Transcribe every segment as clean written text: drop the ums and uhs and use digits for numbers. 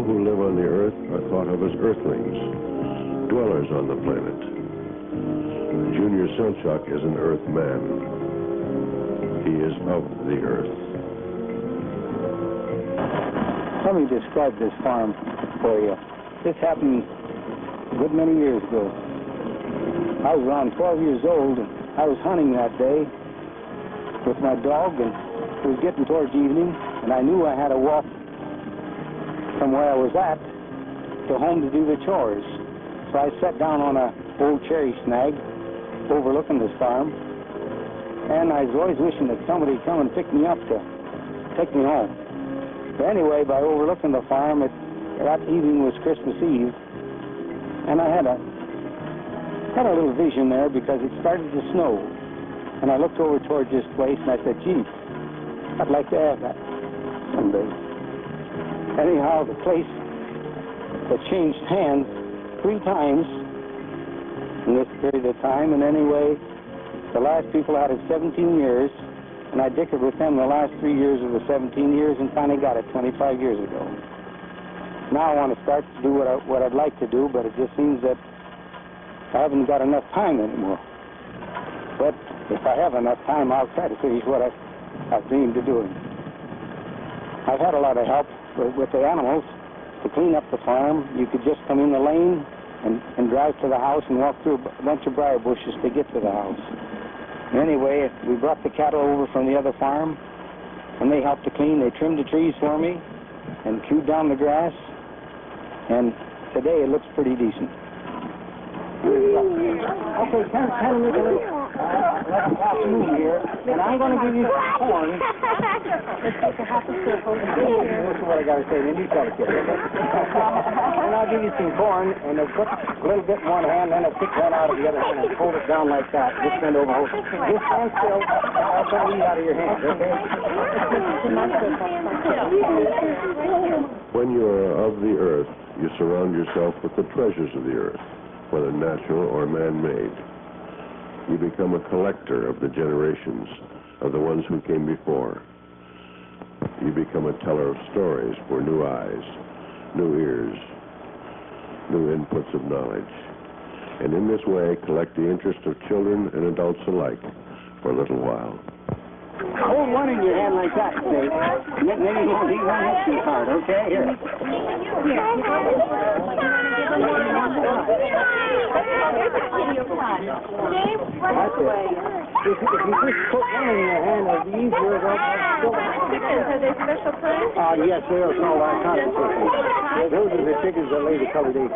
People who live on the earth are thought of as earthlings, dwellers on the planet. Junior Selchuk is an earthman. He is of the earth. Let me describe this farm for you. This happened a good many years ago. I was around 12 years old, and I was hunting that day with my dog, and it was getting towards evening, and I knew I had to walk from where I was at to home to do the chores. So I sat down on an old cherry snag overlooking this farm, and I was always wishing that somebody would come and pick me up to take me home. But anyway, by overlooking the farm, that evening was Christmas Eve, and I had a little vision there because it started to snow. And I looked over towards this place and I said, gee, I'd like to have that someday. Anyhow, the place had changed hands 3 times in this period of time, and anyway, the last people had it 17 years, and I dickered with them the last 3 years of the 17 years and finally got it 25 years ago. Now I want to start to do what I'd like to do, but it just seems that I haven't got enough time anymore. But if I have enough time, I'll try to finish what I've dreamed of doing. I've had a lot of help with the animals to clean up the farm. You could just come in the lane and drive to the house and walk through a bunch of briar bushes to get to the house. Anyway, we brought the cattle over from the other farm, and they helped to clean. They trimmed the trees for me and chewed down the grass, and today it looks pretty decent. Okay, kind of make a little move here, and I'm going to give you some corn. Let's take a half a circle. This is what I got to say, then you tell the kid. And I'll give you some corn, and I'll put a little bit in one hand, then I'll pick one out of the other hand and hold it down like that. Just bend over. Just stand still. I'll try to eat out of your hand, okay? When you are of the earth, you surround yourself with the treasures of the earth, whether natural or man-made. You become a collector of the generations of the ones who came before. You become a teller of stories for new eyes, new ears, new inputs of knowledge. And in this way, collect the interest of children and adults alike for a little while. Hold one in your hand like that, Nate. Then you won't hit too hard, okay? Here. That's it. If you just put one in your hand, it'll be easier. Are they special kinds? Yes, they are called our cotton chickens. Those are the chickens that lay the colored eggs.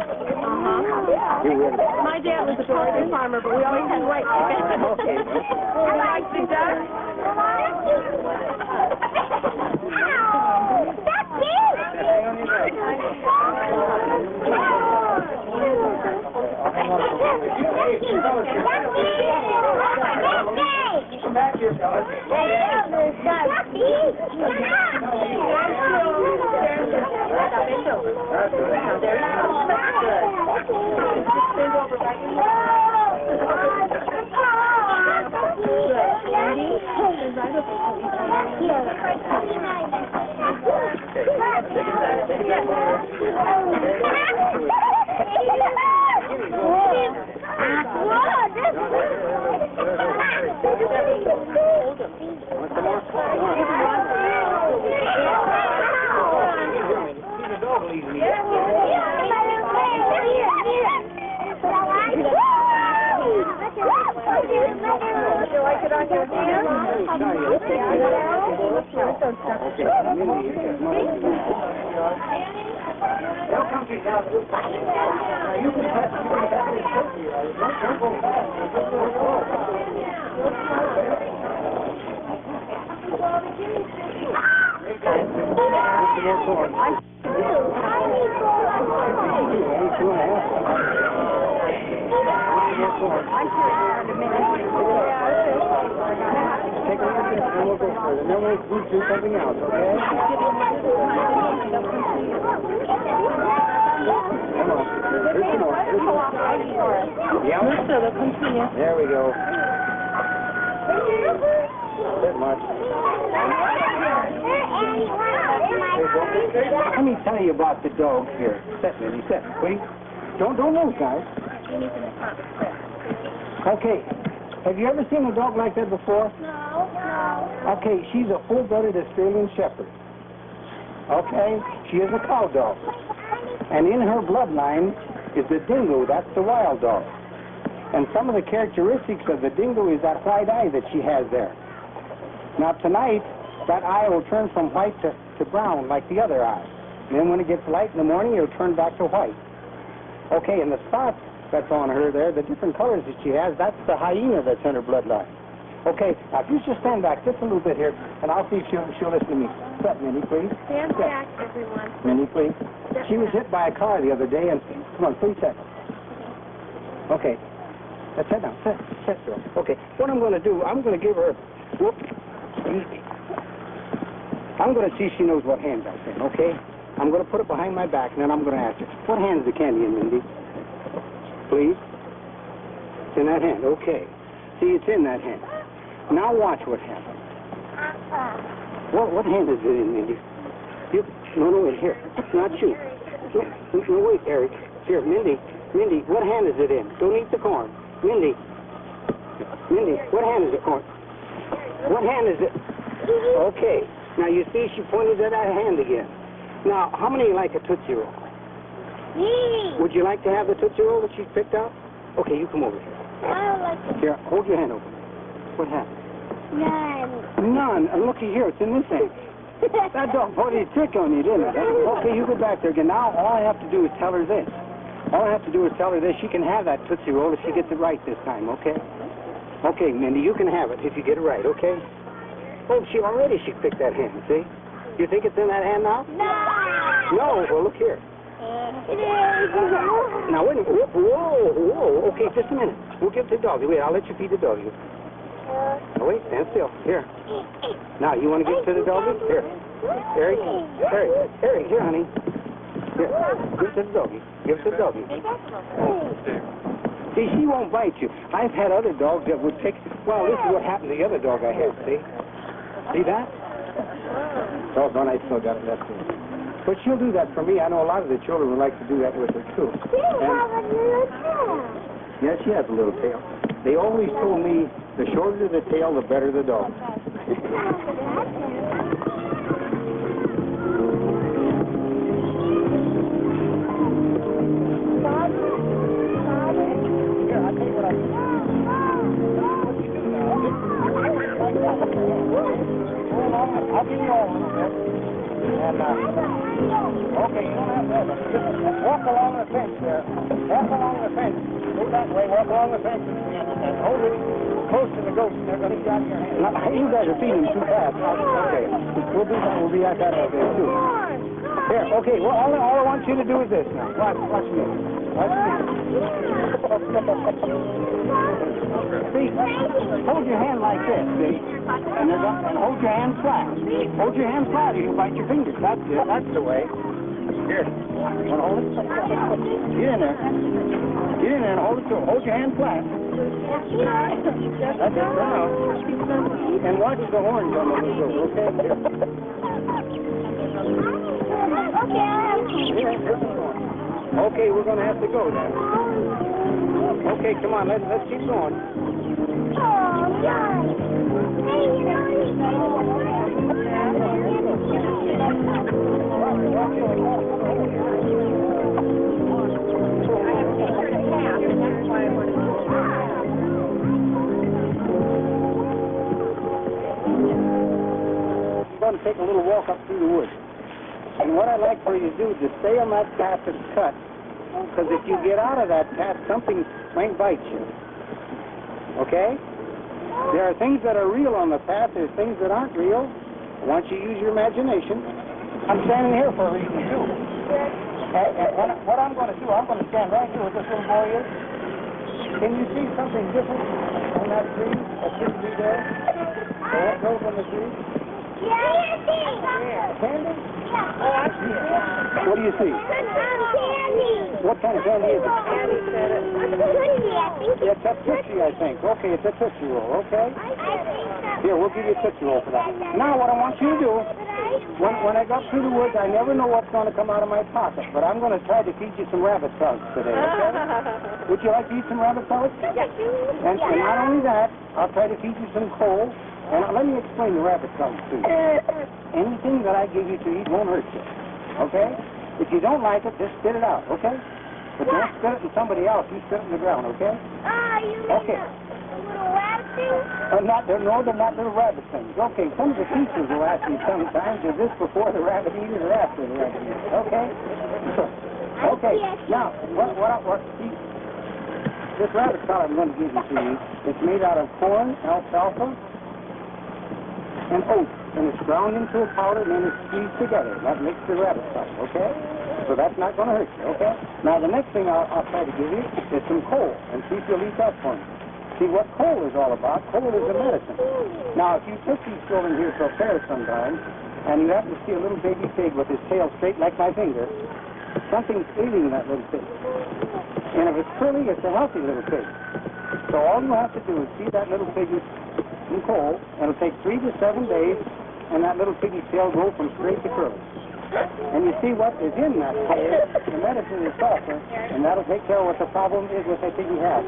My dad was a poultry farmer, but we always had white chickens. Okay. You like the duck? Take a look at this and we'll go further. And then we'll do something else, okay? Come on. Here's some more. Here's some more. Yeah. There we go. That much. Let me tell you about the dog here. Sit, Minnie, sit, please. Don't move, guys. Okay. Have you ever seen a dog like that before? No. Okay, she's a full-blooded Australian Shepherd. Okay? She is a cow dog. And in her bloodline is the dingo. That's the wild dog. And some of the characteristics of the dingo is that white eye that she has there. Now, tonight, that eye will turn from white to brown like the other eye. And then when it gets light in the morning, it'll turn back to white. Okay, and the spots that's on her there, the different colors that she has, that's the hyena that's in her bloodline. Okay, now if you just stand back just a little bit here, and I'll see if she'll listen to me. Sit, Minnie, please. Stand back, everyone. Minnie, please. She was hit by a car the other day, and come on, 3 seconds. Okay. Now, sit down. Sit, girl. Okay, what I'm going to do, I'm going to give her, whoop, easy. I'm going to see if she knows what hand that's in, okay? I'm going to put it behind my back, and then I'm going to ask her, what hand's the candy in, Mindy? Please? It's in that hand, okay. See, it's in that hand. Now watch what happens. What hand is it in, Mindy? No, wait, here. Not you. No, wait, Eric. Here, Mindy, what hand is it in? Don't eat the corn. Mindy, what hand is the corn? What hand is it? Okay. Now, you see, she pointed at that hand again. Now, how many like a Tootsie Roll? Me. Would you like to have the Tootsie Roll that she picked out? Okay, you come over here. I don't like it. Here, hold your hand open. What happened? None. And looky here, it's in this hand. That dog put a trick on you, didn't it? Okay, you go back there again. Now, all I have to do is tell her this. All I have to do is tell her this. She can have that Tootsie Roll if she gets it right this time, okay? Okay, Mindy, you can have it if you get it right, okay? Oh, she picked that hand, see? You think it's in that hand now? No. Well, look here. It is. Now, wait a minute. Whoa. Okay, just a minute. We'll give it to the doggy. Wait, I'll let you feed the doggy. Now, wait, stand still. Here. Now, you want to give it to the doggy? Here. Eric, here, honey. Here. Give it to the doggy. Give it to the doggy. See, she won't bite you. I've had other dogs that would take... Well, this is what happened to the other dog I had, see? See that? Doggone, I still got it left in. But she'll do that for me. I know a lot of the children would like to do that with her, too. She has a little tail. Yeah, she has a little tail. They always told me the shorter the tail, the better the dog. I'll give you all a little bit. And, okay, you don't have to. Just walk along the fence there. Walk along the fence. Go that way, walk along the fence, and hold it close to the goats, and they're going to get out of your hand. Now, you guys are feeding too fast. Okay. We'll do that. We'll be at that all day, too. Here, okay, well, all I want you to do is this now. Watch me. See, hold your hand like this, see? And hold your hand flat. Hold your hand flat or you'll bite your fingers. That's it. That's the way. Here. Want to hold it? Get in there. Get in there and hold it to it. Hold your hand flat. That's it now. And watch the horns on the little goat, okay? Okay, we're going to have to go then. Okay, come on, let's keep going. I'm going to take a little walk up through the woods. And what I'd like for you to do is to stay on that path that's cut. Because if you get out of that path, something might bite you. Okay? There are things that are real on the path. There's things that aren't real. I want you to use your imagination. I'm standing here for a reason, too. And what I'm going to do, I'm going to stand right here where this little boy is. Can you see something different on that tree? That shouldn't be there? Or what grows on the tree? Candy? Oh, I see it. What do you see? Candy. What kind of candy is it? Candy said it. It's a Tootsie, I think. Okay, it's a Tootsie Roll, okay? I think that Here, we'll give you a Tootsie Roll for that. Now, what I want you to do, when I got through the woods, I never know what's going to come out of my pocket, but I'm going to try to feed you some rabbit pellets today, okay? Would you like to eat some rabbit pellets? Yes. And not only that, I'll try to feed you some coal. And let me explain the rabbit pellets to you. Anything that I give you to eat won't hurt you, okay? If you don't like it, just spit it out, okay? But don't spit it in somebody else. You spit it in the ground, okay? You mean Okay. the little rabbit thing? No, they're not little rabbit things. Okay, some of the teachers will ask you sometimes, is this before the rabbit eater or after the rabbit eater? Okay? Okay, now, this rabbit pellet I'm going to give you to you, it's made out of corn, alfalfa, and oats, and it's ground into a powder and then it's squeezed together. That makes the rabbit pellet, okay? So that's not going to hurt you, okay? Now, the next thing I'll try to give you is some coal, and see if you'll eat that for me. See what coal is all about? Coal is a medicine. Now, if you took these children here to a fair sometime, and you happen to see a little baby pig with his tail straight like my finger, something's ailing that little pig. And if it's curly, it's a healthy little pig. So all you have to do is feed that little piggy some coal, and it'll take 3 to 7 days, and that little piggy's tail will go from straight to curly. And you see what is in that coal, the medicine is sulfur, and that'll take care of what the problem is with that piggy has.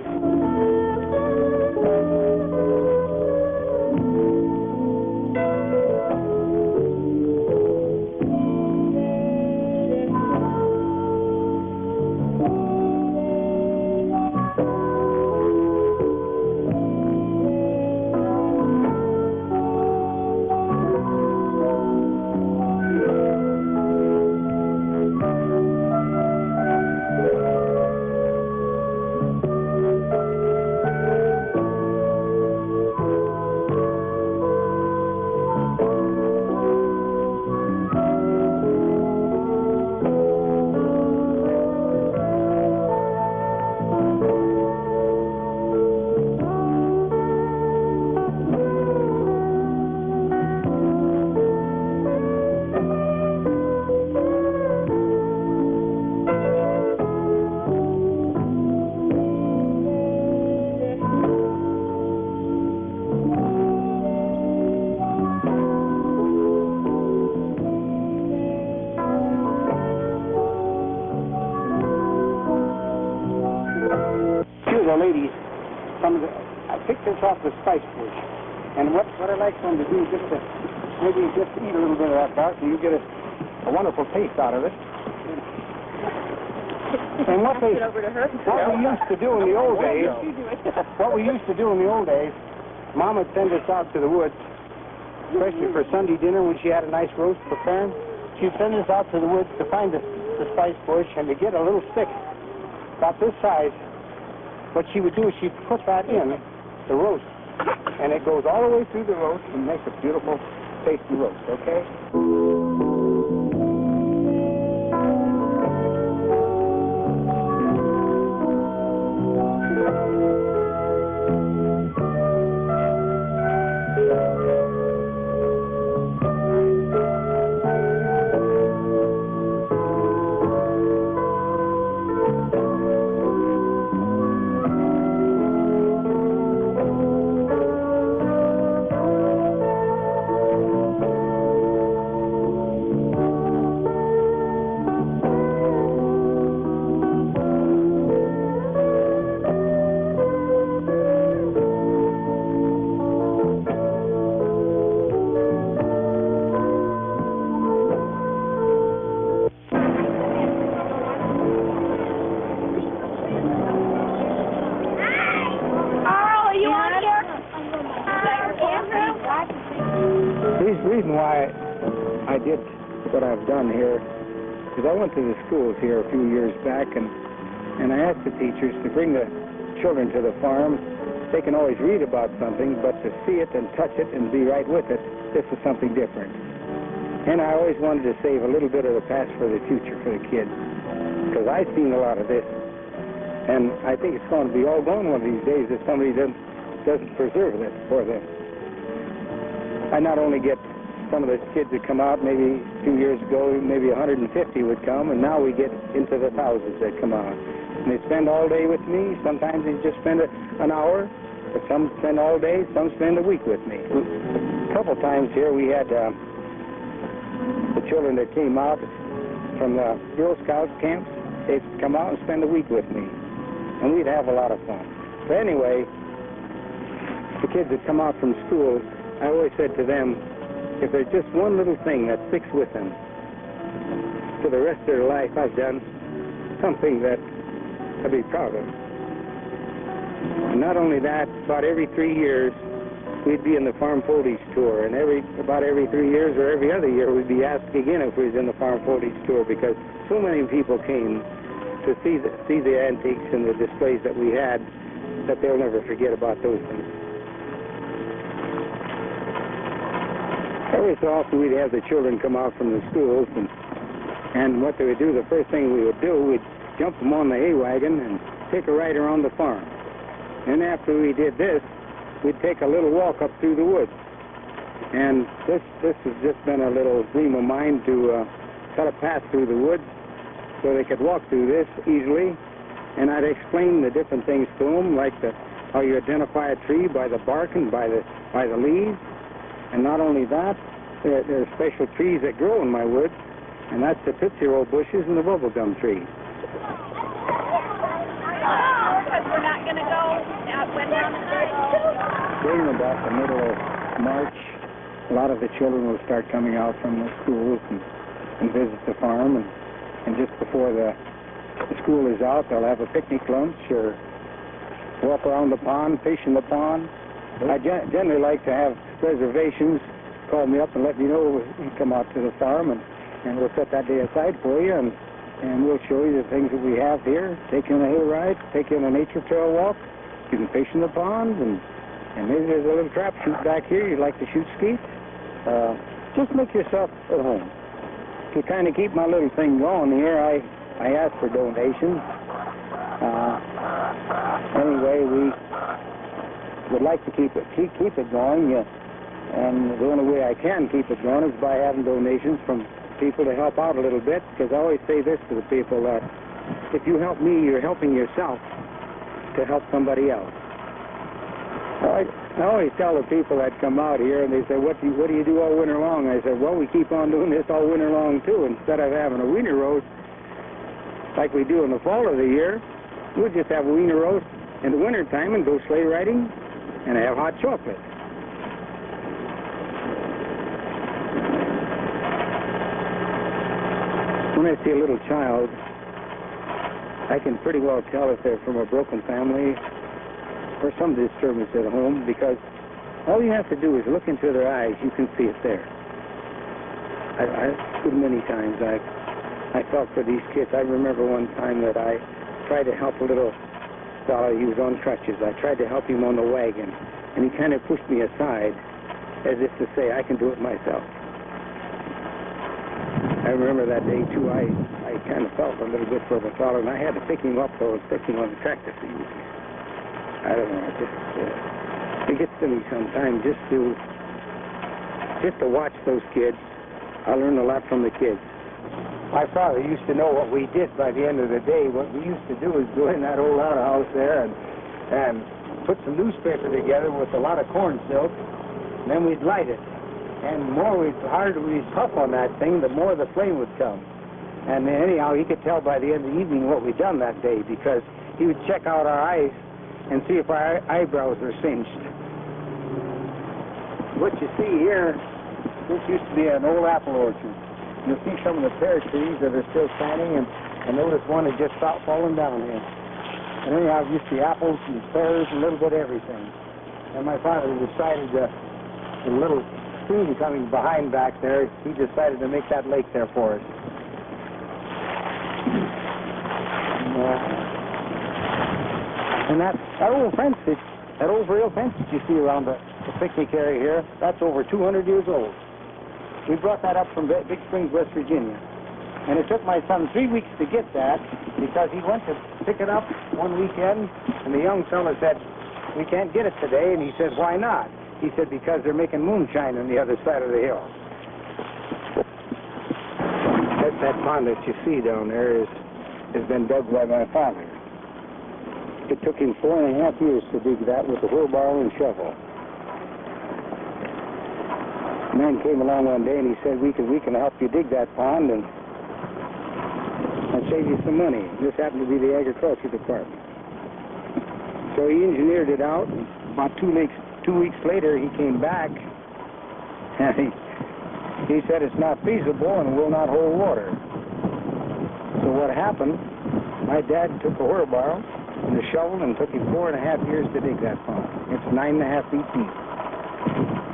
Ladies, I picked this off the spice bush, and what I'd like them to do is just maybe just eat a little bit of that bark, and you get a wonderful taste out of it. And what we used to do in the old days, Mom would send us out to the woods, especially for Sunday dinner when she had a nice roast preparing. She'd send us out to the woods to find the spice bush and to get a little stick about this size. What she would do is she'd put that in the roast, and it goes all the way through the roast and makes a beautiful, tasty roast, okay? The reason why I did what I've done here is I went to the schools here a few years back, and I asked the teachers to bring the children to the farm. They can always read about something, but to see it and touch it and be right with it, this is something different. And I always wanted to save a little bit of the past for the future for the kids, because I've seen a lot of this, and I think it's going to be all gone one of these days if somebody doesn't preserve it for them. I not only get some of the kids that come out, maybe 2 years ago, maybe 150 would come, and now we get into the thousands that come out. And they spend all day with me. Sometimes they just spend an hour, Some spend all day, some spend a week with me. A couple times here we had the children that came out from the Girl Scout camps. They'd come out and spend a week with me, and we'd have a lot of fun. But anyway, the kids that come out from school, I always said to them, if there's just one little thing that sticks with them for the rest of their life, I've done something that I'd be proud of. And not only that, about every 3 years, we'd be in the farm foliage tour, and about every 3 years or every other year, we'd be asked again if we was in the farm foliage tour, because so many people came to see the antiques and the displays that we had that they'll never forget about those things. Every so often we'd have the children come out from the schools, and what they would do, the first thing we would do, we'd jump them on the hay wagon and take a ride around the farm. And after we did this, we'd take a little walk up through the woods. And this has just been a little dream of mine to cut a path through the woods so they could walk through this easily. And I'd explain the different things to them, like how you identify a tree by the bark and by the leaves. And not only that, there are special trees that grow in my woods, and that's the Tootsie Roll bushes and the bubblegum trees. Because we're not going to go out west down the night. During about the middle of March, a lot of the children will start coming out from the schools and visit the farm, and just before the school is out, they'll have a picnic lunch or walk around the pond, fish in the pond. I generally like to have reservations. Call me up and let me know you come out to the farm, and we'll set that day aside for you, and we'll show you the things that we have here. Take you on a hay ride, take you on a nature trail walk. You can fish in the ponds, and maybe there's a little trap shoot back here. You'd like to shoot skeet. Just make yourself at home. To kind of keep my little thing going here, I ask for donations. Anyway, we would like to keep it going, and the only way I can keep it going is by having donations from people to help out a little bit, because I always say this to the people, that if you help me, you're helping yourself to help somebody else. I always tell the people that come out here, and they say, what do you do all winter long? I said, well, we keep on doing this all winter long too. Instead of having a wiener roast like we do in the fall of the year, we'll just have a wiener roast in the winter time and go sleigh riding and have hot chocolate. When I see a little child, I can pretty well tell if they're from a broken family or some disturbance at home, because all you have to do is look into their eyes. You can see it there. Many times I felt for these kids. I remember one time that I tried to help a little fellow. He was on crutches. I tried to help him on the wagon, and he kind of pushed me aside as if to say, I can do it myself. I remember that day, too, I kind of felt a little bit for the fellow, and I had to pick him up, though, and stick him on the tractor seat. I don't know, it gets to me sometimes just to watch those kids. I learn a lot from the kids. My father used to know what we did by the end of the day. What we used to do is go in that old outhouse there and put some newspaper together with a lot of corn silk, and then we'd light it. And the harder we'd puff on that thing, the more the flame would come. And anyhow, he could tell by the end of the evening what we'd done that day, because he would check out our eyes and see if our eyebrows were singed. What you see here, this used to be an old apple orchard. You'll see some of the pear trees that are still standing, and notice one that just stopped falling down here. And anyhow, you see apples and pears, a little bit of everything. And my father decided a little stream coming behind back there, he decided to make that lake there for us. And that old fence, that old rail fence that you see around the picnic area here, that's over 200 years old. We brought that up from Big Springs, West Virginia. And it took my son 3 weeks to get that, because he went to pick it up one weekend, and the young fella said, we can't get it today. And he said, why not? He said, because they're making moonshine on the other side of the hill. That pond that you see down there has been dug by my father. It took him 4.5 years to dig that with a wheelbarrow and shovel. A man came along one day and he said, we can help you dig that pond and save you some money. This happened to be the agriculture department. So he engineered it out. About 2 weeks later, he came back and he said it's not feasible and will not hold water. So what happened, my dad took a wheelbarrow and a shovel and took him 4.5 years to dig that pond. It's 9.5 feet deep.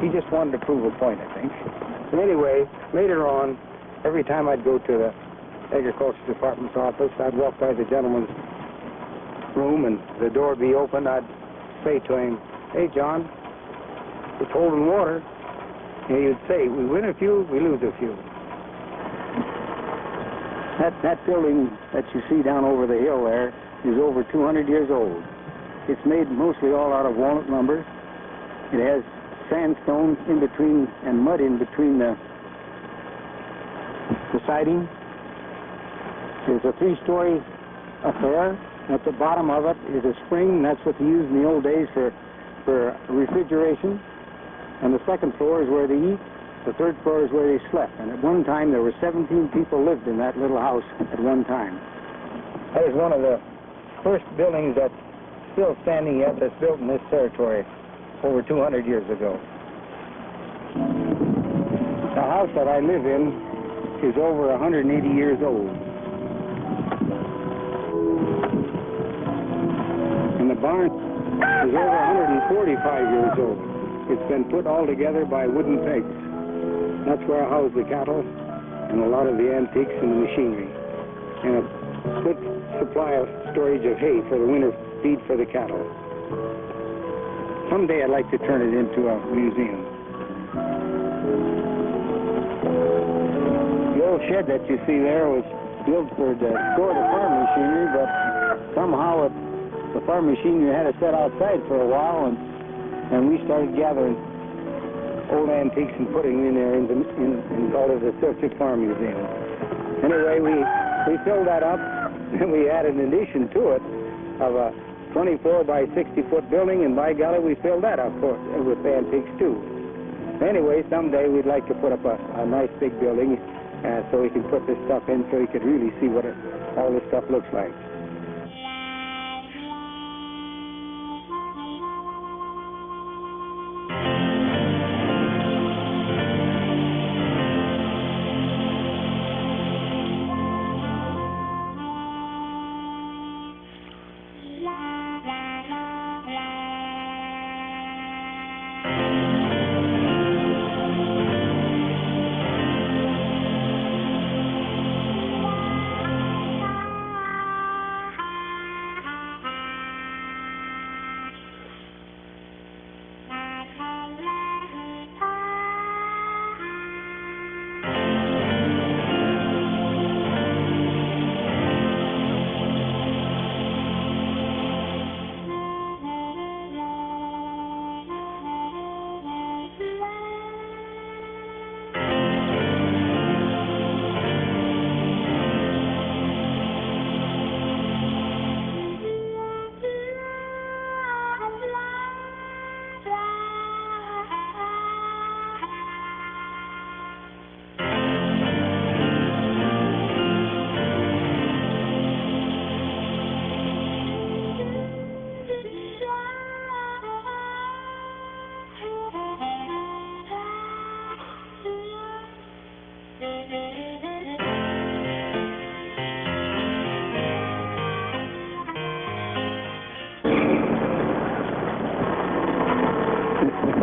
He just wanted to prove a point, I think. But anyway, later on, every time I'd go to the agriculture department's office, I'd walk by the gentleman's room and the door would be open. I'd say to him, "Hey, John, it's holding water." And he would say, "We win a few, we lose a few." That building that you see down over the hill there is over 200 years old. It's made mostly all out of walnut lumber. It has sandstone in between and mud in between the siding. There's a 3-story affair. At the bottom of it is a spring. That's what they used in the old days for refrigeration. And the second floor is where they eat. The third floor is where they slept. And at one time, there were 17 people lived in that little house at one time. That is one of the first buildings that's still standing yet that's built in this territory over 200 years ago. The house that I live in is over 180 years old. And the barn is over 145 years old. It's been put all together by wooden pegs. That's where I house the cattle and a lot of the antiques and the machinery. And a good supply of storage of hay for the winter feed for the cattle. Someday I'd like to turn it into a museum. The old shed that you see there was built for the store the farm machinery, but somehow the farm machinery had to set outside for a while, and we started gathering old antiques and putting them in there and called it the Silchik Farm Museum. Anyway, we filled that up, and we added an addition to it of a 24 by 60 foot building, and by golly, we filled that up with antiques too. Anyway, someday we'd like to put up a nice big building so we can put this stuff in so you could really see what all this stuff looks like.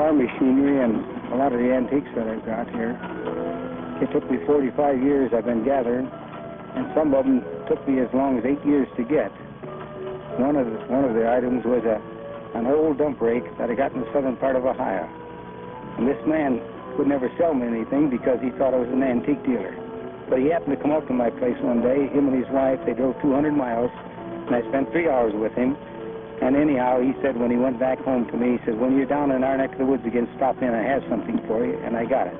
Machinery and a lot of the antiques that I've got here. It took me 45 years I've been gathering, and some of them took me as long as 8 years to get. One of the items was an old dump rake that I got in the southern part of Ohio. And this man would never sell me anything because he thought I was an antique dealer. But he happened to come up to my place one day, him and his wife. They drove 200 miles, and I spent 3 hours with him. And anyhow, he said when he went back home to me, he said, "When you're down in our neck of the woods again, stop in. I have something for you." And I got it.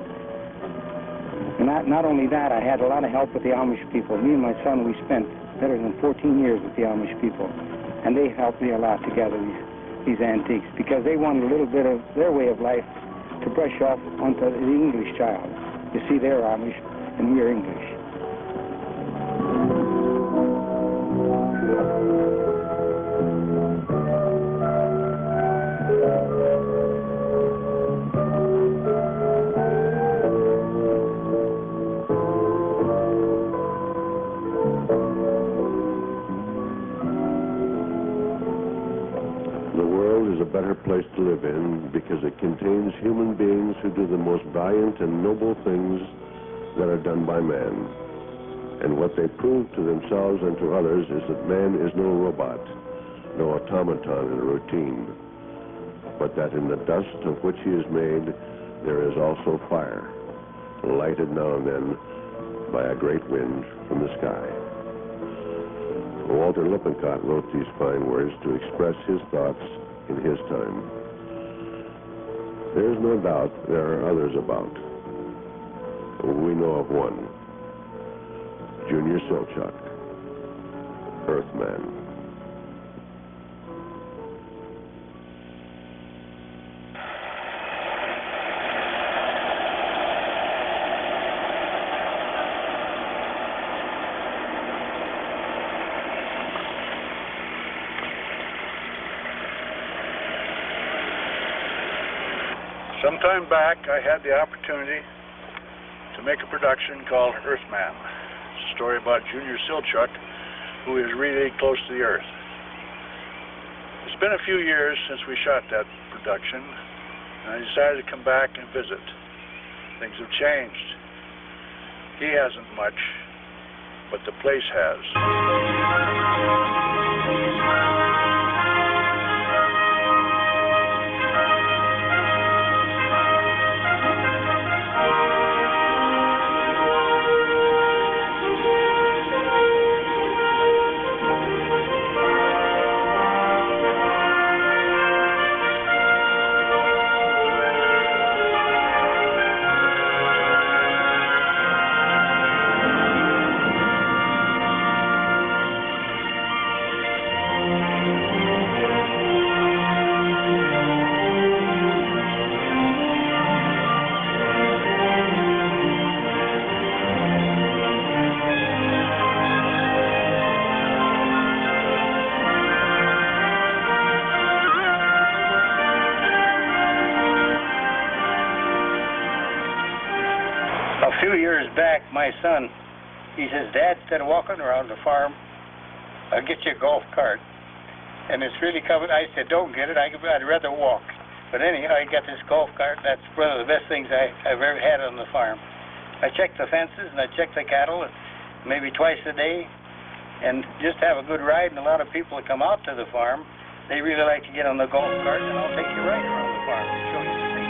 And not only that, I had a lot of help with the Amish people. Me and my son, we spent better than 14 years with the Amish people. And they helped me a lot to gather these antiques because they wanted a little bit of their way of life to brush off onto the English child. You see, they're Amish and we're English. The world is a better place to live in because it contains human beings who do the most valiant and noble things that are done by man. And what they prove to themselves and to others is that man is no robot, no automaton in a routine, but that in the dust of which he is made, there is also fire, lighted now and then by a great wind from the sky. Walter Lippincott wrote these fine words to express his thoughts in his time. There is no doubt there are others about. We know of one, Junior Silchuk, Earthman. Some time back, I had the opportunity to make a production called Earthman. It's a story about Junior Silchuk, who is really close to the Earth. It's been a few years since we shot that production, and I decided to come back and visit. Things have changed. He hasn't much, but the place has. A few years back, my son, he says, Dad, instead of walking around the farm, I'll get you a golf cart. And it's really coming. I said, don't get it. I'd rather walk. But anyhow, I got this golf cart. That's one of the best things I've ever had on the farm. I check the fences and I check the cattle maybe twice a day and just have a good ride. And a lot of people that come out to the farm, they really like to get on the golf cart, and I'll take you right around the farm and show you the things.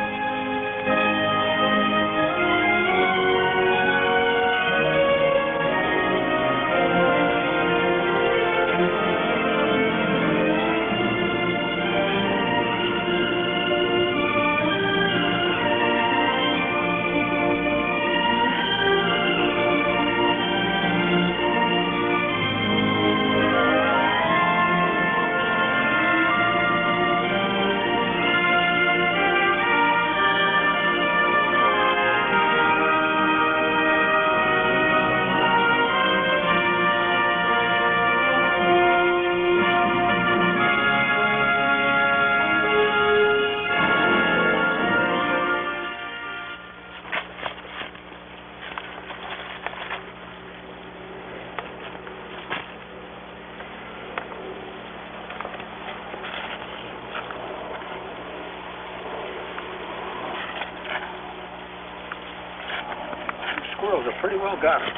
Squirrels are pretty well got it.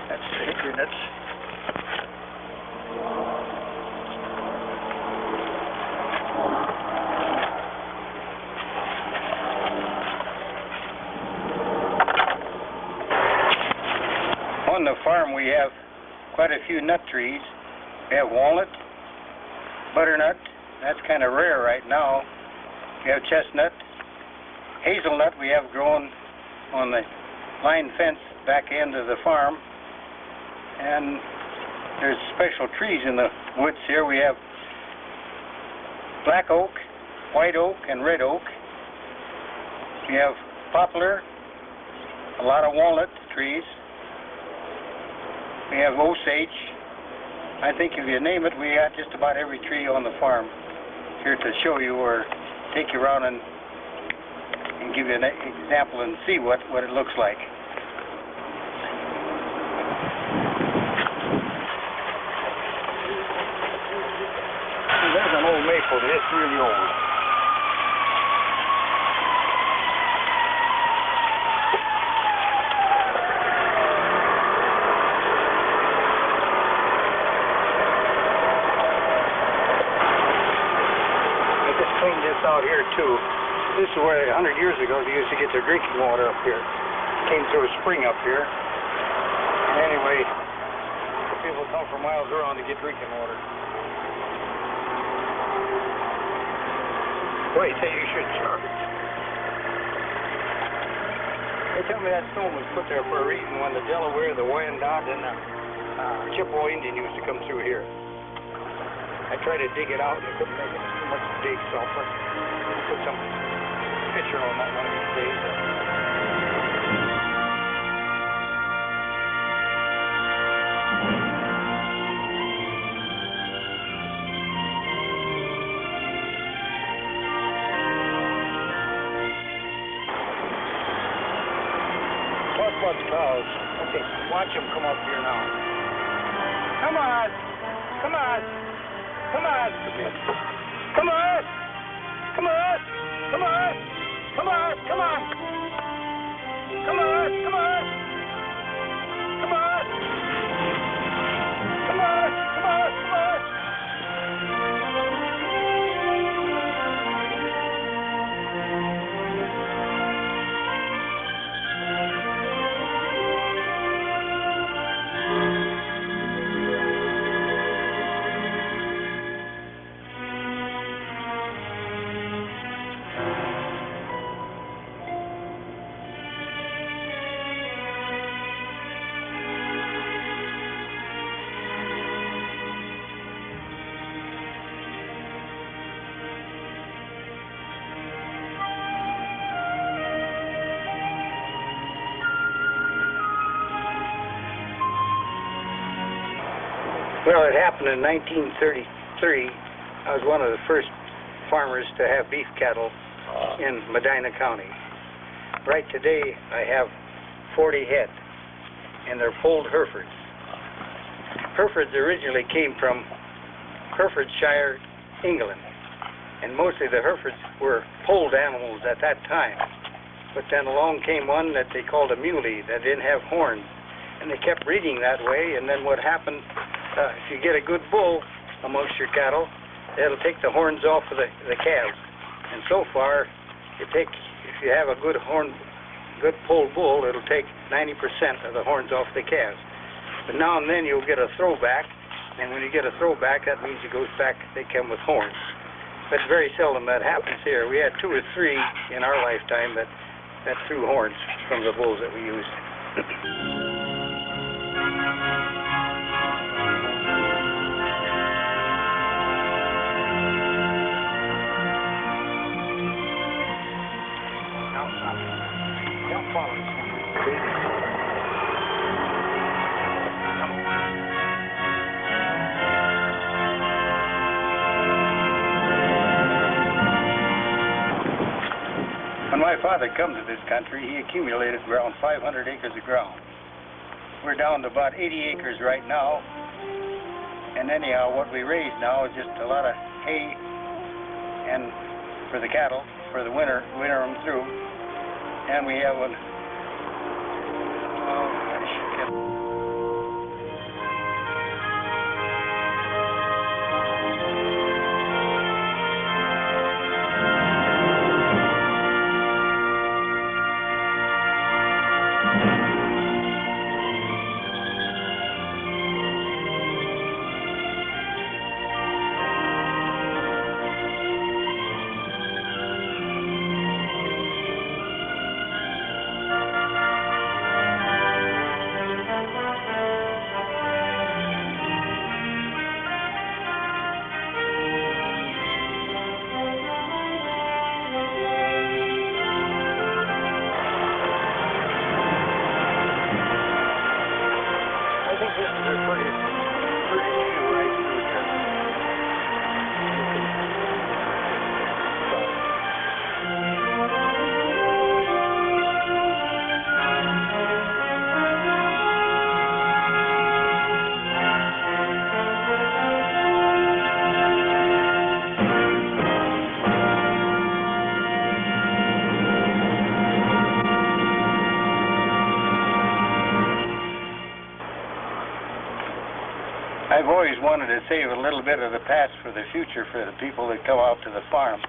That's the hickory nuts. On the farm we have quite a few nut trees. We have walnut, butternut, that's kind of rare right now. We have chestnut, hazelnut we have grown on the line fence back end of the farm, and there's special trees in the woods here. We have black oak, white oak, and red oak. We have poplar, a lot of walnut trees. We have osage. I think if you name it, we got just about every tree on the farm here to show you or take you around and give you an example and see what it looks like. There's an old maple. It's really old. Out here too. This is where 100 years ago they used to get their drinking water up here. Came through a spring up here. And anyway, people come from miles around to get drinking water. Wait, you should charge. They tell me that stone was put there for a reason when the Delaware, the Wyandot, and the Chippewa Indian used to come through here. I tried to dig it out and I couldn't make it. Too much to dig, so I'll put some picture on that one of these days. Talk about the cows. Okay, watch them come up here now. Come on! Come on! Come on! Come on! Come on! Come on! Come on! Come on! Come on! Come on! Come on! Come on! Come on! Come on! Well, it happened in 1933. I was one of the first farmers to have beef cattle in Medina County. Right today, I have 40 head, and they're polled Herefords. Herefords originally came from Herefordshire, England, and mostly the Herefords were polled animals at that time. But then along came one that they called a muley that didn't have horns, and they kept breeding that way, and then what happened, if you get a good bull amongst your cattle, it'll take the horns off of the calves. And so far, if you have a good polled bull, it'll take 90% of the horns off the calves. But now and then you'll get a throwback, and when you get a throwback, that means it goes back, they come with horns. But very seldom that happens here. We had 2 or 3 in our lifetime that threw horns from the bulls that we used. When my father come to this country, he accumulated around 500 acres of ground. We're down to about 80 acres right now. And anyhow, what we raise now is just a lot of hay and for the cattle, for the winter them through. And we have one. I've always wanted to save a little bit of the past for the future for the people that come out to the farm.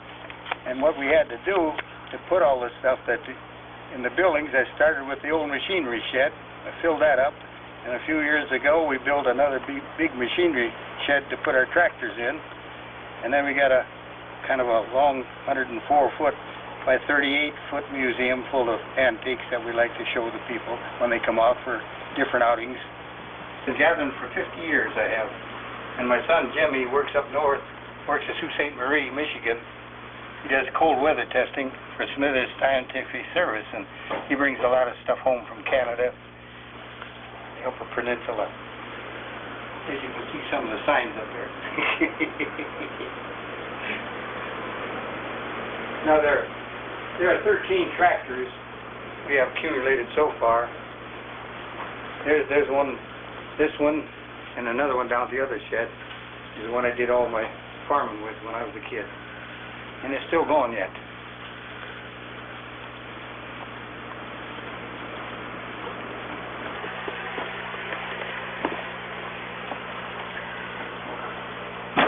And what we had to do to put all the stuff in the buildings, I started with the old machinery shed. I filled that up. And a few years ago, we built another big machinery shed to put our tractors in. And then we got a kind of a long 104-foot by 38-foot museum full of antiques that we like to show the people when they come out for different outings. Been gathering for 50 years, I have. And my son Jimmy works up north, works at Sault Ste. Marie, Michigan. He does cold weather testing for Smithers Scientific Service, and he brings a lot of stuff home from Canada, the Upper Peninsula. As you can see some of the signs up there. Now there are 13 tractors we have accumulated so far. There's one. This one and another one down at the other shed is the one I did all my farming with when I was a kid. And it's still going yet.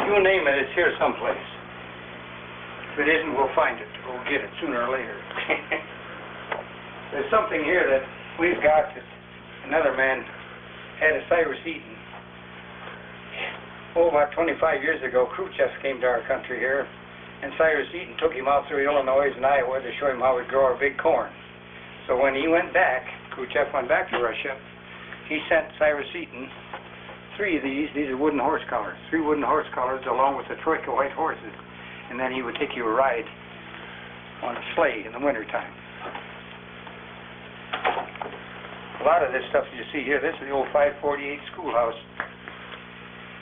You name it, it's here someplace. If it isn't, we'll find it. We'll get it sooner or later. There's something here that we've got that another man had a Cyrus Eaton. About 25 years ago, Khrushchev came to our country here, and Cyrus Eaton took him out through Illinois and Iowa to show him how we grow our big corn. So when he went back, Khrushchev went back to Russia, he sent Cyrus Eaton 3 of these are wooden horse collars, 3 wooden horse collars along with the troika white horses, and then he would take you a ride on a sleigh in the wintertime. A lot of this stuff you see here, this is the old 548 schoolhouse,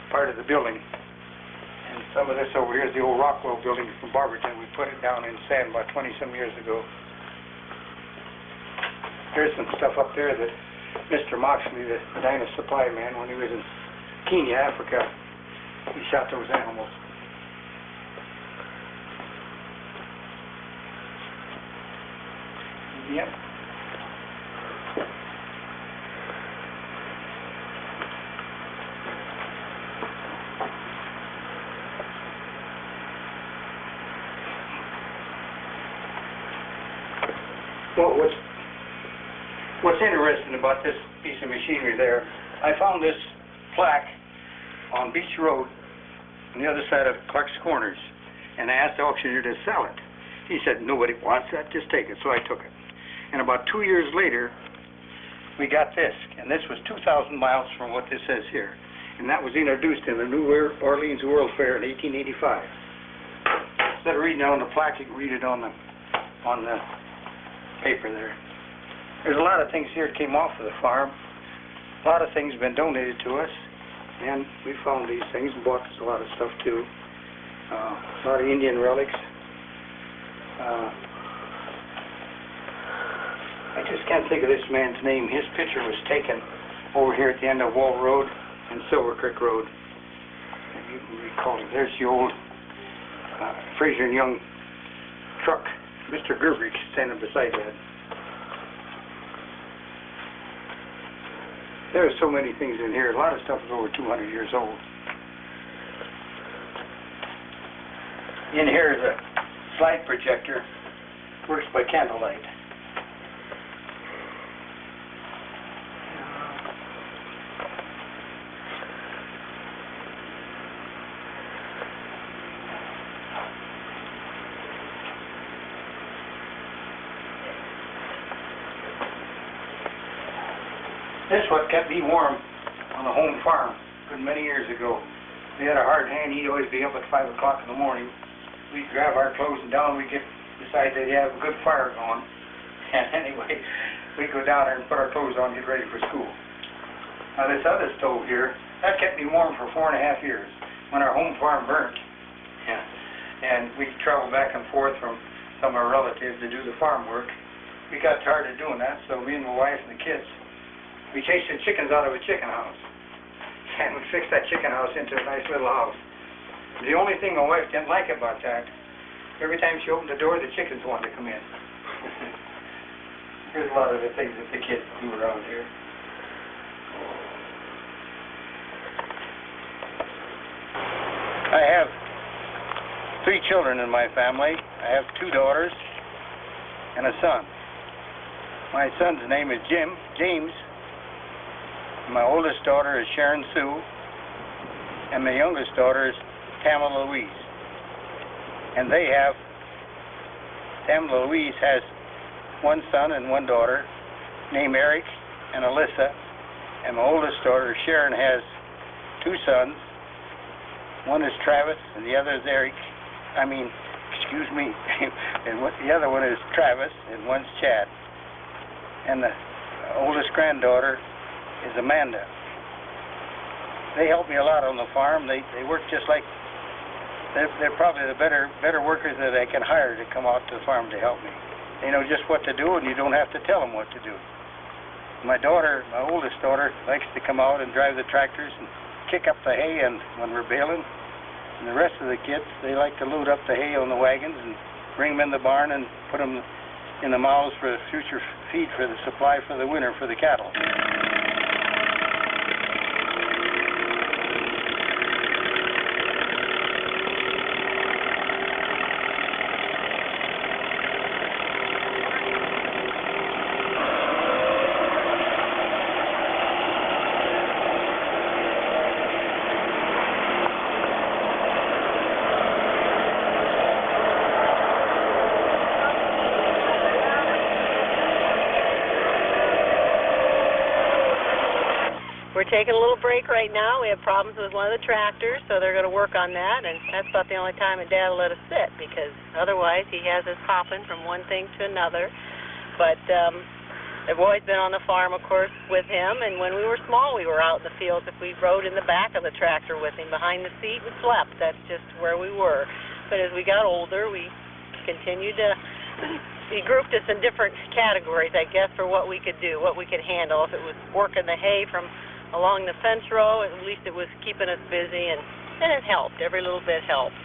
part of the building. And some of this over here is the old Rockwell building from Barberton. We put it down in sand about 20-some years ago. Here's some stuff up there that Mr. Moxley, the Medina supply man, when he was in Kenya, Africa, he shot those animals. Yep. Well, what's interesting about this piece of machinery there, I found this plaque on Beach Road on the other side of Clark's Corners, and I asked the auctioneer to sell it. He said, nobody wants that, just take it, so I took it. And about 2 years later, we got this, and this was 2,000 miles from what this says here, and that was introduced in the New Orleans World Fair in 1885. Instead of reading it on the plaque, you can read it on the paper there. There's a lot of things here that came off of the farm. A lot of things have been donated to us, and we found these things and bought us a lot of stuff too. A lot of Indian relics. I just can't think of this man's name. His picture was taken over here at the end of Wall Road and Silver Creek Road. If you can recall it. There's the old Fraser and Young truck. Mr. Gerbrich standing beside that. There are so many things in here. A lot of stuff is over 200 years old. In here is a slide projector. Works by candlelight. This is what kept me warm on the home farm good many years ago. We had a hard hand. He'd always be up at 5 o'clock in the morning. We'd grab our clothes and down. We'd decide that he had a good fire going. And anyway, we'd go down there and put our clothes on and get ready for school. Now this other stove here, that kept me warm for 4.5 years when our home farm burnt. And we'd travel back and forth from some of our relatives to do the farm work. We got tired of doing that, so me and my wife and the kids, we chased the chickens out of a chicken house, and we fixed that chicken house into a nice little house. The only thing my wife didn't like about that, every time she opened the door, the chickens wanted to come in. Here's a lot of the things that the kids do around here. 3 children in my family. I have 2 daughters and a son. My son's name is James. My oldest daughter is Sharon Sue, and my youngest daughter is Tamala Louise. And Tamala Louise has 1 son and 1 daughter named Eric and Alyssa, and my oldest daughter Sharon has 2 sons. One is Travis and the other is Eric. And the other one is Travis and one's Chad. And the oldest granddaughter is Amanda. They help me a lot on the farm. They work just like they're probably the better workers that I can hire to come out to the farm to help me. They know just what to do, and you don't have to tell them what to do. My oldest daughter, likes to come out and drive the tractors and kick up the hay and when we're baling. And the rest of the kids, they like to load up the hay on the wagons and bring them in the barn and put them in the mouths for the future feed for the supply for the winter for the cattle. We're taking a little break right now. We have problems with one of the tractors, so they're going to work on that, and that's about the only time that Dad will let us sit, because otherwise he has us hopping from one thing to another. But I've always been on the farm, of course, with him, and when we were small, we were out in the fields. If we rode in the back of the tractor with him, behind the seat, and slept. That's just where we were. But as we got older, we continued to... He grouped us in different categories, I guess, for what we could do, what we could handle. If it was working the hay from along the fence row, at least it was keeping us busy, and it helped. Every little bit helped.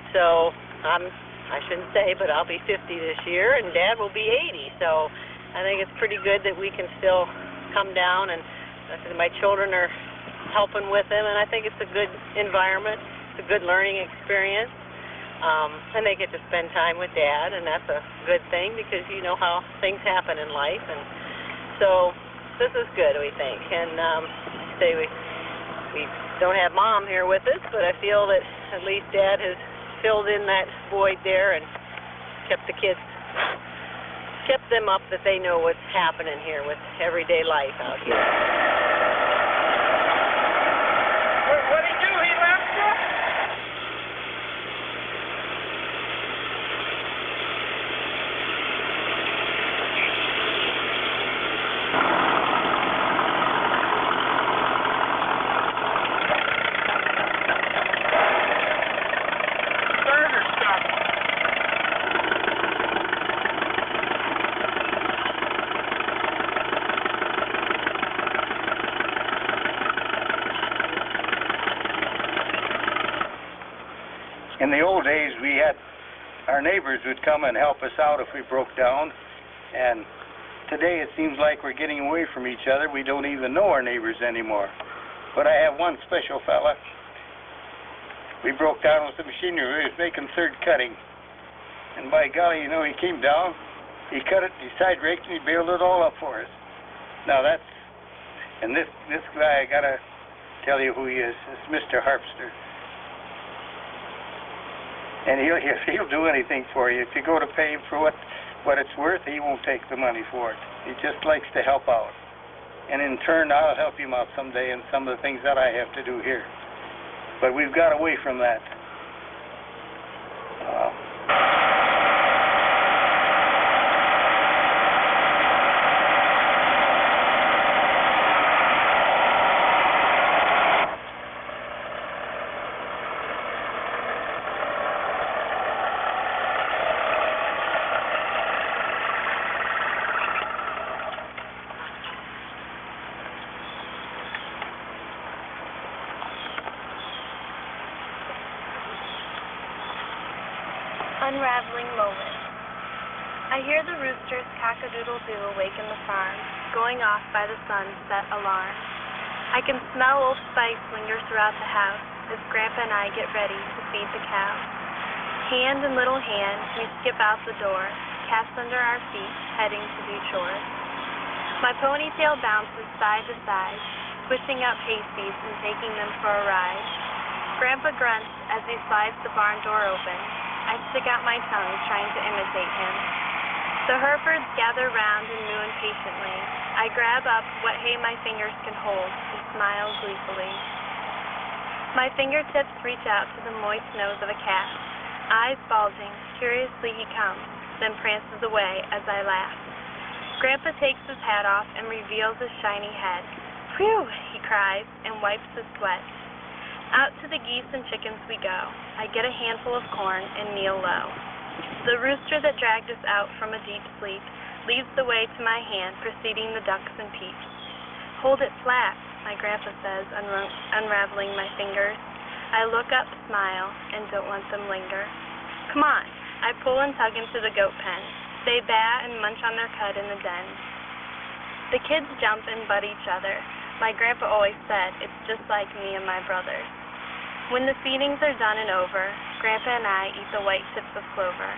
So I shouldn't say, but I'll be 50 this year, and Dad will be 80. So I think it's pretty good that we can still come down, and my children are helping with them, and I think it's a good environment. It's a good learning experience. And they get to spend time with Dad, and that's a good thing, because you know how things happen in life. And so this is good, we think. And we don't have Mom here with us, but I feel that at least Dad has filled in that void there and kept them up, that they know what's happening here with everyday life out here. What'd he do? He left you? In the old days, our neighbors would come and help us out if we broke down, and today it seems like we're getting away from each other. We don't even know our neighbors anymore. But I have one special fella. We broke down with the machinery. We was making third cutting, and by golly, you know, he came down, he cut it, he side raked, and he baled it all up for us. Now this guy, I gotta tell you who he is. It's Mr. Harpster. And he'll do anything for you. If you go to pay him for what it's worth, he won't take the money for it. He just likes to help out. And in turn, I'll help him out someday in some of the things that I have to do here. But we've got away from that. Unraveling moment. I hear the roosters cock-a-doodle-doo awaken the farm, going off by the sunset alarm. I can smell Old Spice linger throughout the house as Grandpa and I get ready to feed the cows. Hand in little hand, we skip out the door, cast under our feet, heading to do chores. My ponytail bounces side to side, pushing up hayseeds and taking them for a ride. Grandpa grunts as he slides the barn door open. I stick out my tongue, trying to imitate him. The Herefords gather round and moo impatiently. I grab up what hay my fingers can hold and smile gleefully. My fingertips reach out to the moist nose of a cat. Eyes bulging, curiously he comes, then prances away as I laugh. Grandpa takes his hat off and reveals his shiny head. "Phew," he cries, and wipes his sweat. Out to the geese and chickens we go. I get a handful of corn and kneel low. The rooster that dragged us out from a deep sleep leads the way to my hand, preceding the ducks and peeps. "Hold it flat," my grandpa says, unraveling my fingers. I look up, smile, and don't let them linger. "Come on." I pull and tug into the goat pen. They baa and munch on their cud in the den. The kids jump and butt each other. My grandpa always said, it's just like me and my brothers. When the feedings are done and over, Grandpa and I eat the white tips of clover.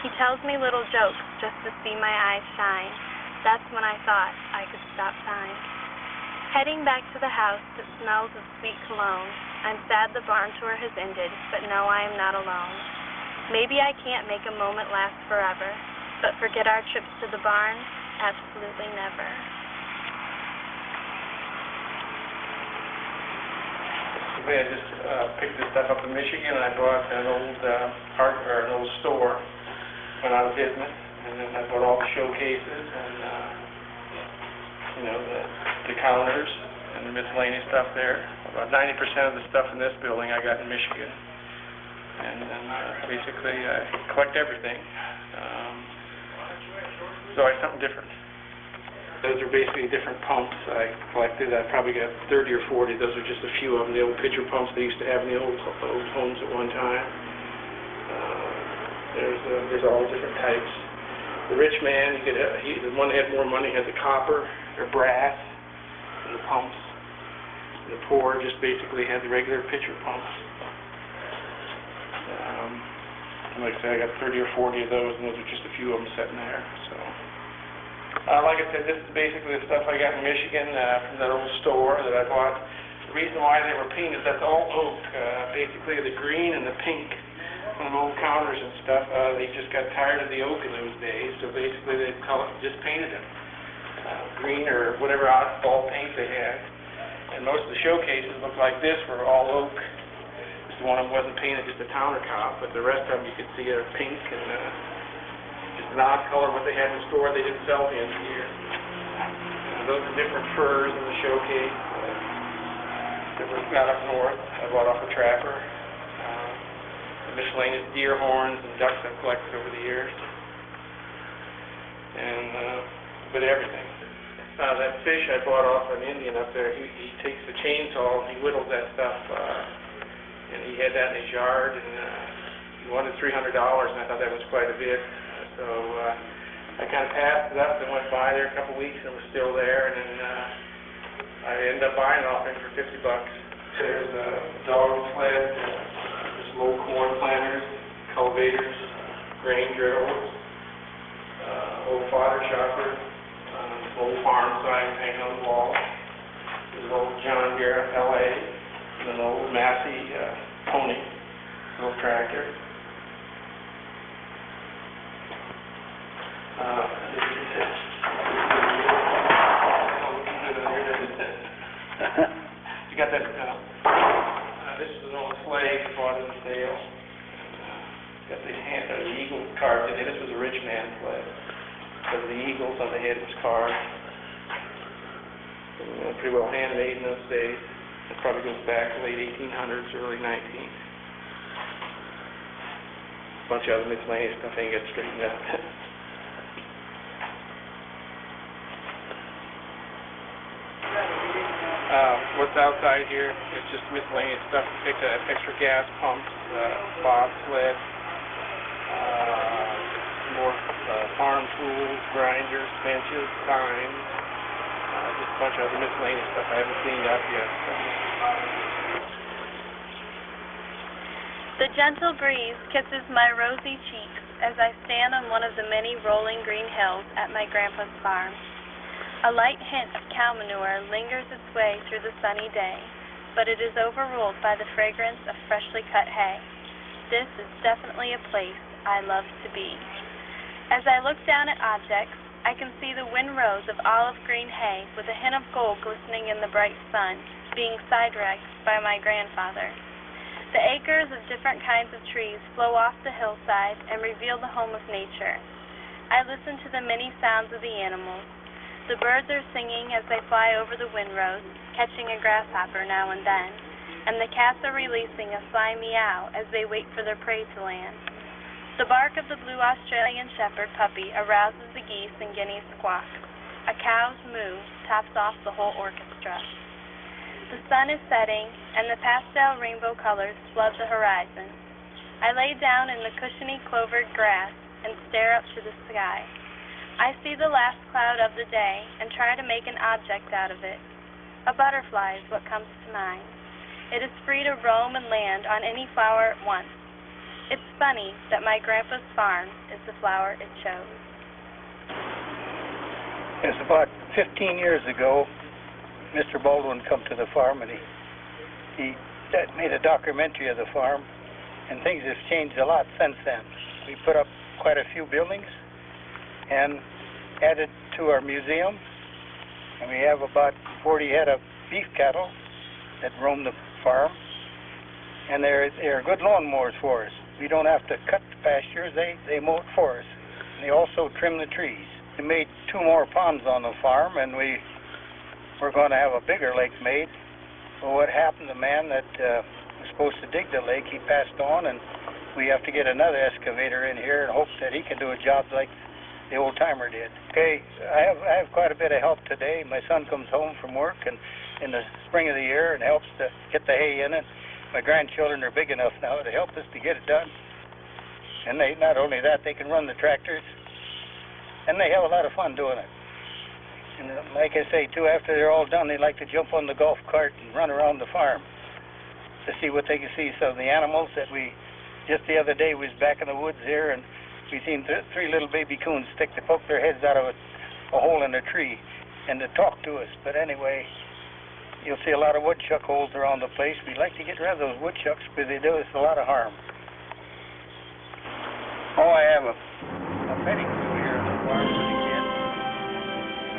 He tells me little jokes just to see my eyes shine. That's when I thought I could stop time. Heading back to the house that smells of sweet cologne, I'm sad the barn tour has ended, but no, I am not alone. Maybe I can't make a moment last forever, but forget our trips to the barn? Absolutely never. I just picked this stuff up in Michigan, and I bought an old store, went out of business, and then I bought all the showcases and the counters and the miscellaneous stuff there. About 90% of the stuff in this building I got in Michigan, and then basically I collect everything. So I something different. Those are basically different pumps I collected. I probably got 30 or 40. Those are just a few of them. The old pitcher pumps they used to have in the old homes at one time. There's all different types. The rich man, the one that had more money had the copper or brass and the pumps. And the poor just basically had the regular pitcher pumps. Like I said, I got 30 or 40 of those, and those are just a few of them sitting there. So. Like I said, this is basically the stuff I got in Michigan from that old store that I bought. The reason why they were painted, that's all oak. Basically the green and the pink on the old counters and stuff, they just got tired of the oak in those days, so basically they just painted them. Green or whatever oddball paint they had. And most of the showcases looked like this, were all oak. Just one of them wasn't painted, just a countertop, but the rest of them you could see are pink and just an odd color what they had in the store they didn't sell at the end of the year. And those are different furs in the showcase that were got up north. I bought off a trapper. The miscellaneous deer horns and ducks I've collected over the years. And a bit of everything. That fish I bought off an Indian up there, he takes the chainsaw and he whittles that stuff. And he had that in his yard, and he wanted $300, and I thought that was quite a bit. So I kind of passed it up and went by there a couple weeks and it was still there, and then I ended up buying it off him for $50. There's a dog sled, there's low corn planters, cultivators, grain drills, old fodder chopper, old farm sign hanging on the wall. There's an old John Deere LA. And an old Massey pony, little tractor. You got that? This is an old slave bought in the sale. Got the eagle carved in it. This was a rich man's sled. Because the eagles on the head was carved. Pretty well handmade in those days. It probably goes back to late 1800s, early 19th. A bunch of other miscellaneous stuff ain't got straightened out. What's outside here is just miscellaneous stuff. Picked up extra gas pumps, bobsled, more farm tools, grinders, benches, signs. Just a bunch of other miscellaneous stuff I haven't cleaned up yet. The gentle breeze kisses my rosy cheeks as I stand on one of the many rolling green hills at my grandpa's farm. A light hint of cow manure lingers its way through the sunny day, but it is overruled by the fragrance of freshly cut hay. This is definitely a place I love to be. As I look down at objects, I can see the windrows of olive green hay with a hint of gold glistening in the bright sun, being side-racked by my grandfather. The acres of different kinds of trees flow off the hillside and reveal the home of nature. I listen to the many sounds of the animals. The birds are singing as they fly over the windrows, catching a grasshopper now and then, and the cats are releasing a sly meow as they wait for their prey to land. The bark of the blue Australian shepherd puppy arouses the geese and guineas squawk. A cow's moo tops off the whole orchestra. The sun is setting, and the pastel rainbow colors flood the horizon. I lay down in the cushiony clovered grass and stare up to the sky. I see the last cloud of the day and try to make an object out of it. A butterfly is what comes to mind. It is free to roam and land on any flower it wants. It's funny that my grandpa's farm is the flower it chose. It's about 15 years ago, Mr. Baldwin come to the farm, and he made a documentary of the farm, and things have changed a lot since then. We put up quite a few buildings and added to our museum, and we have about 40 head of beef cattle that roam the farm, and they're good lawnmowers for us. We don't have to cut the pastures, they mow it for us. And they also trim the trees. We made 2 more ponds on the farm, and we're going to have a bigger lake made. Well, what happened, the man that was supposed to dig the lake, he passed on, and we have to get another excavator in here and hope that he can do a job like the old timer did. Okay, I have quite a bit of help today. My son comes home from work and in the spring of the year and helps to get the hay in it. My grandchildren are big enough now to help us to get it done. And they, not only that, they can run the tractors, and they have a lot of fun doing it. And like I say, too, after they're all done, they like to jump on the golf cart and run around the farm to see what they can see. Some of the animals that just the other day, we was back in the woods here, and we seen 3 little baby coons poke their heads out of a hole in a tree and to talk to us. But anyway, you'll see a lot of woodchuck holes around the place. We'd like to get rid of those woodchucks because they do us a lot of harm. Oh, I have a petting zoo here on the farm for the kids.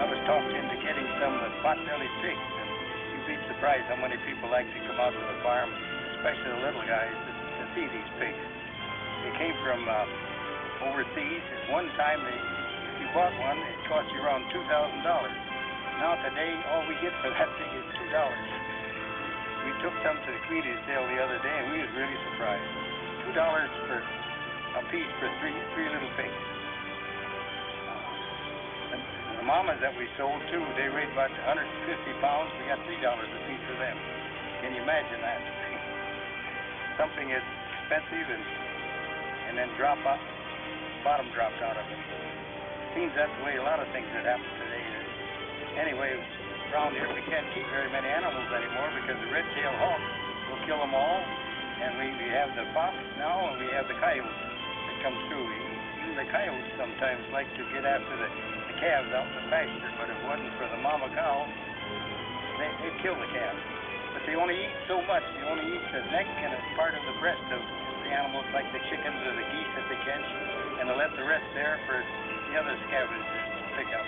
I was talked into getting some pot-bellied pigs, and you'd be surprised how many people like to come out to the farm, especially the little guys, to see these pigs. They came from overseas. At one time, if you bought one, it cost you around $2,000. Now today, all we get for that thing is $2. We took some to the community sale the other day, and we was really surprised. $2 for a piece for three little pigs. And the mamas that we sold too, they weighed about 150 pounds. We got $3 a piece for them. Can you imagine that? Something is expensive and then bottom dropped out of it. Seems that's the way a lot of things that happen today. Anyway, around here we can't keep very many animals anymore because the red-tailed hawk will kill them all. And we have the fox now, and we have the coyotes that come through. Even the coyotes sometimes like to get after the calves out in the pasture, but if it wasn't for the mama cow, they'd kill the calves. But they only eat so much. They only eat the neck and a part of the breast of the animals, like the chickens or the geese that they catch, and they'll let the rest there for the other scavengers to pick up.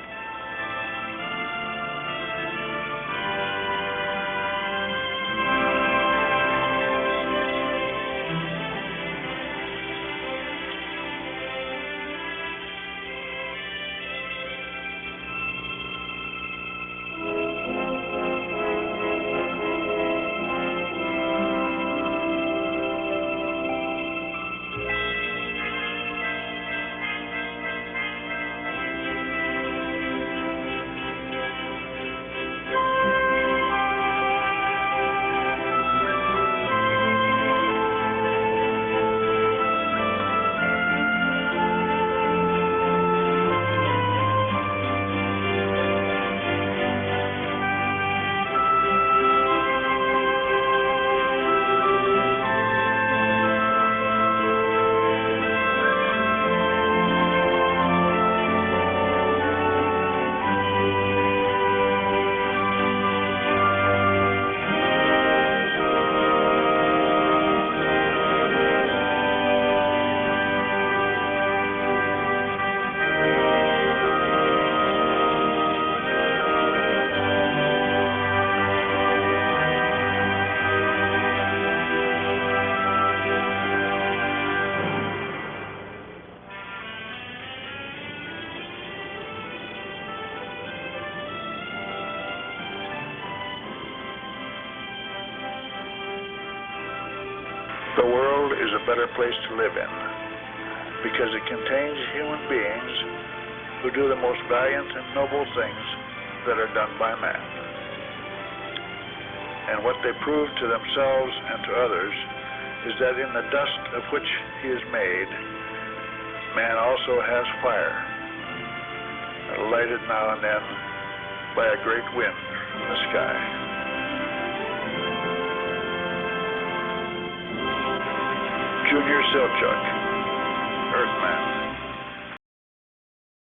The world is a better place to live in because it contains human beings who do the most valiant and noble things that are done by man. And what they prove to themselves and to others is that in the dust of which he is made, man also has fire, lighted now and then by a great wind from the sky. Junior Silchuk.